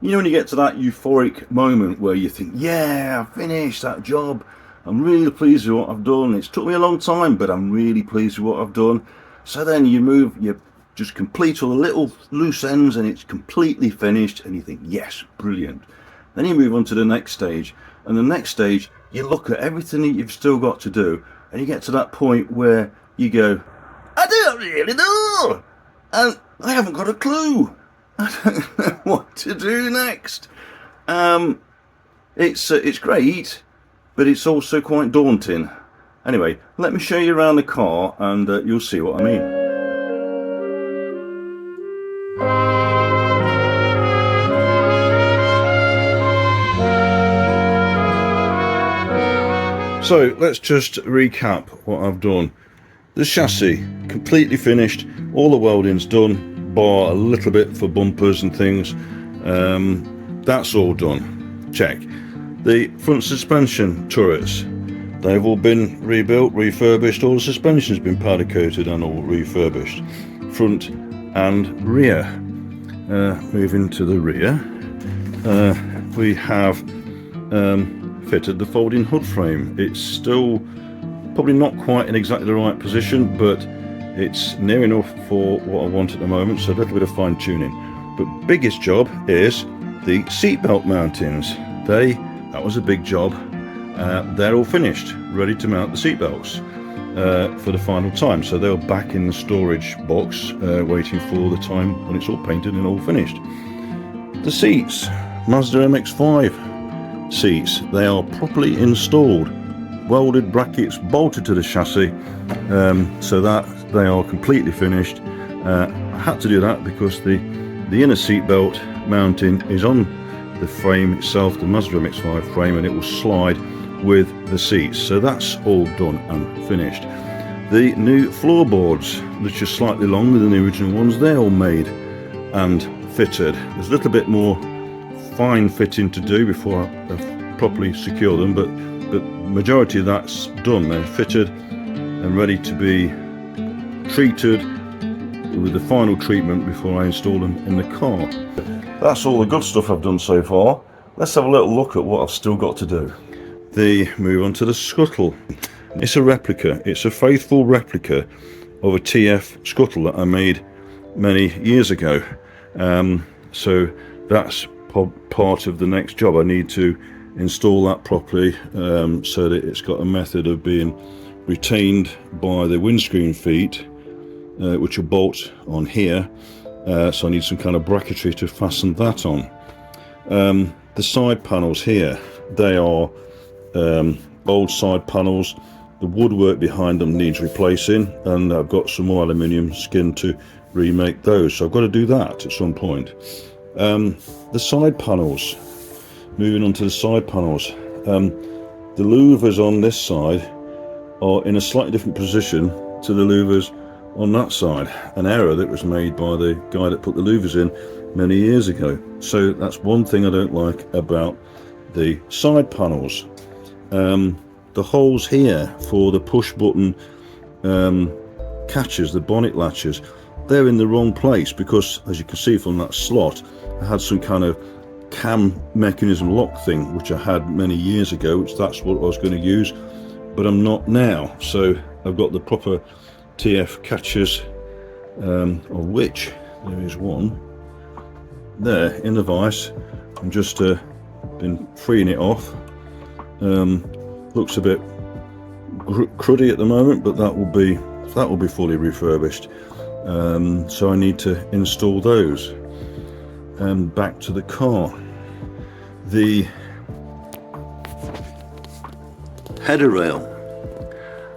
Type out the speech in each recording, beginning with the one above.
You know when you get to that euphoric moment where you think, yeah, I finished that job. I'm really pleased with what I've done. It's took me a long time, but I'm really pleased with what I've done. So then you just complete all the little loose ends and it's completely finished and you think, yes, brilliant. Then you move on to the next stage. And the next stage, you look at everything that you've still got to do and you get to that point where you go, I don't really know. And I haven't got a clue. I don't know what to do next. It's great, but it's also quite daunting. Anyway, let me show you around the car and you'll see what I mean. So let's just recap what I've done. The chassis completely finished, all the welding's done, bar a little bit for bumpers and things. That's all done, check. The front suspension turrets, they've all been rebuilt, refurbished, all the suspension's been powder coated and all refurbished. Front and rear. Moving to the rear, we have fitted the folding hood frame. It's still probably not quite in exactly the right position, but it's near enough for what I want at the moment, so a little bit of fine tuning. But biggest job is the seatbelt mountings. That was a big job. They're all finished, ready to mount the seatbelts for the final time. So they're back in the storage box, waiting for the time when it's all painted and all finished. The seats, Mazda MX-5 seats, they are properly installed. Welded brackets bolted to the chassis, so that they are completely finished. I had to do that because the inner seatbelt mounting is on the frame itself, the Mazda MX-5 frame, and it will slide with the seats. So that's all done and finished. The new floorboards, which are slightly longer than the original ones, they're all made and fitted. There's a little bit more fine fitting to do before I properly secure them, but majority of that's done. They're fitted and ready to be treated with the final treatment before I install them in the car. That's all the good stuff I've done so far. Let's have a little look at what I've still got to do. Move on to the scuttle. It's a replica. It's a faithful replica of a TF scuttle that I made many years ago. So that's part of the next job. I need to install that properly, so that it's got a method of being retained by the windscreen feet, which will bolt on here. So I need some kind of bracketry to fasten that on. The side panels here, they are old side panels. The woodwork behind them needs replacing, and I've got some more aluminium skin to remake those, so I've got to do that at some point. The side panels, moving on to the side panels, the louvers on this side are in a slightly different position to the louvers on that side, an error that was made by the guy that put the louvers in many years ago. So that's one thing I don't like about the side panels. The holes here for the push button catches, the bonnet latches, they're in the wrong place because, as you can see from that slot, I had some kind of cam mechanism lock thing which I had many years ago, which that's what I was going to use, but I'm not now. So I've got the proper TF catches, of which there is one there in the vise. I'm just been freeing it off. Looks a bit cruddy at the moment, but that will be fully refurbished. So I need to install those. And back to the car. The header rail,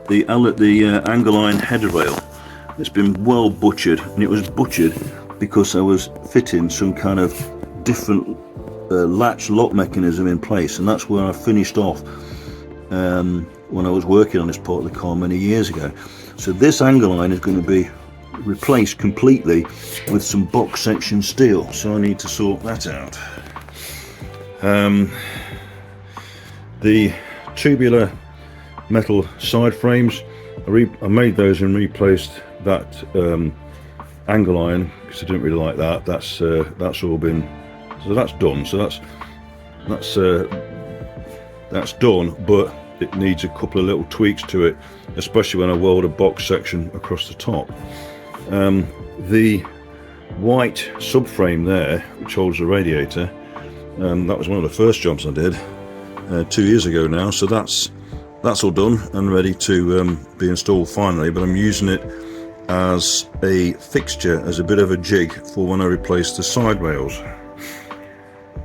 the angle iron header rail, it's been well butchered, and it was butchered because I was fitting some kind of different latch lock mechanism in place, and that's where I finished off when I was working on this part of the car many years ago. So this angle iron is going to be replaced completely with some box section steel, so I need to sort that out. The tubular metal side frames, I made those and replaced that angle iron because I didn't really like that. That's all been So that's done. So that's done, but it needs a couple of little tweaks to it, especially when I weld a box section across the top. The white subframe there, which holds the radiator, that was one of the first jobs I did 2 years ago now. So that's all done and ready to be installed finally, but I'm using it as a fixture, as a bit of a jig for when I replace the side rails.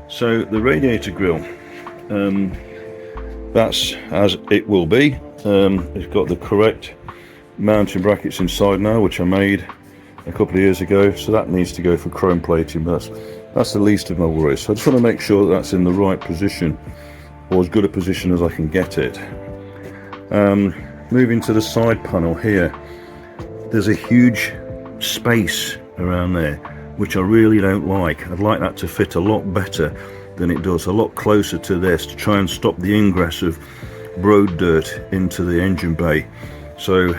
So the radiator grille, that's as it will be. It's got the correct mounting brackets inside now, which I made a couple of years ago, so that needs to go for chrome plating, but that's the least of my worries. So I just want to make sure that's in the right position, or as good a position as I can get it. Moving to the side panel here, there's a huge space around there, which I really don't like. I'd like that to fit a lot better than it does, a lot closer to this, to try and stop the ingress of road dirt into the engine bay. So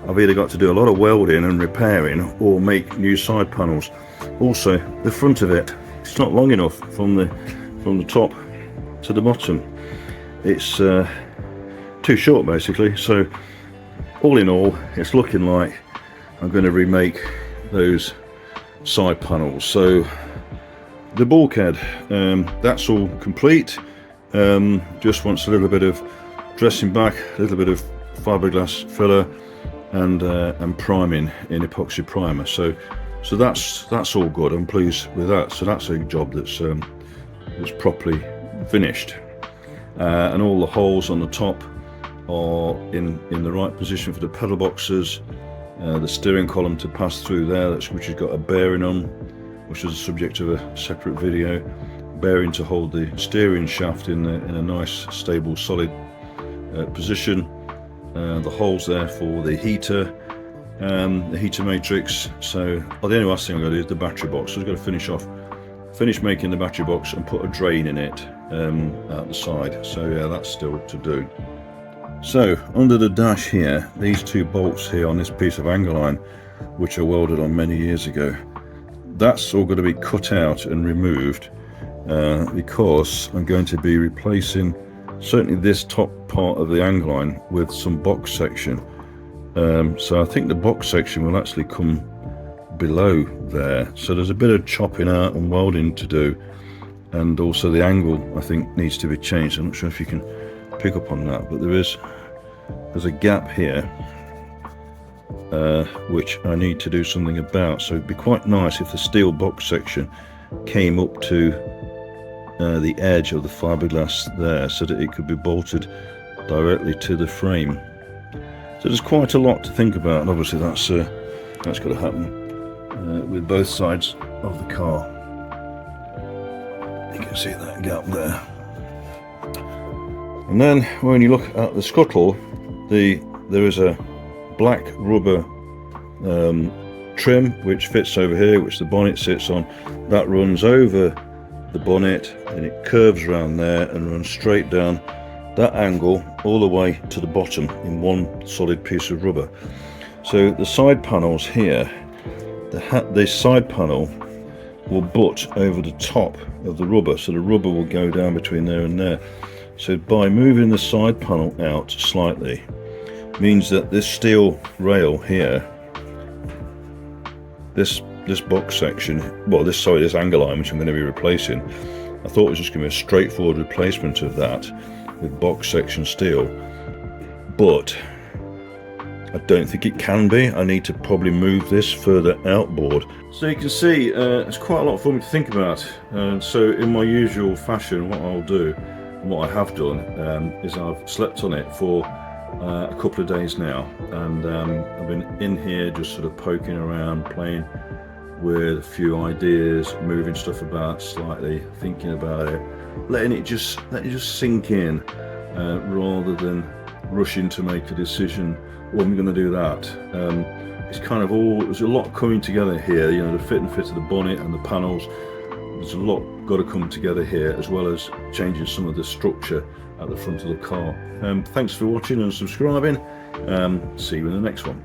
I've either got to do a lot of welding and repairing or make new side panels. Also, the front of it, it's not long enough from the top to the bottom. It's too short basically. So all in all, it's looking like I'm going to remake those side panels. So the bulkhead, that's all complete. Just wants a little bit of dressing back, a little bit of fiberglass filler, and priming in epoxy primer. So that's all good. I'm pleased with that. So that's a job that's properly finished, and all the holes on the top are in the right position for the pedal boxes. The steering column to pass through there, which has got a bearing on, which is the subject of a separate video. Bearing to hold the steering shaft in a nice, stable, solid position. The holes there for the heater matrix. So the only last thing I'm going to do is the battery box. So I've got to finish making the battery box and put a drain in it out the side. So yeah, that's still to do. So under the dash here, these two bolts here on this piece of angle line, which I welded on many years ago, that's all going to be cut out and removed, because I'm going to be replacing certainly this top part of the angle line with some box section. So I think the box section will actually come below there. So there's a bit of chopping out and welding to do, and also the angle I think needs to be changed. I'm not sure if you can pick up on that, but there's a gap here which I need to do something about. So it'd be quite nice if the steel box section came up to the edge of the fiberglass there, so that it could be bolted directly to the frame. So there's quite a lot to think about, and obviously that's got to happen with both sides of the car. You can see that gap there. And then when you look at the scuttle, there is a black rubber trim which fits over here, which the bonnet sits on. That runs over the bonnet and it curves around there and runs straight down that angle all the way to the bottom in one solid piece of rubber. So the side panels here, the side panel will butt over the top of the rubber, so the rubber will go down between there and there. So by moving the side panel out slightly means that this steel rail here, this box section, well this angle line which I'm going to be replacing, I thought it was just going to be a straightforward replacement of that with box section steel, but I don't think it can be. I need to probably move this further outboard. So you can see it's quite a lot for me to think about. So in my usual fashion, what I'll do, and what I have done, is I've slept on it for a couple of days now, and I've been in here just sort of poking around, playing with a few ideas, moving stuff about slightly, thinking about it, letting it just sink in, rather than rushing to make a decision. Well, I'm going to do that. It's kind of there's a lot coming together here, you know, the fit of the bonnet and the panels. There's a lot got to come together here, as well as changing some of the structure at the front of the car. Thanks for watching and subscribing. See you in the next one.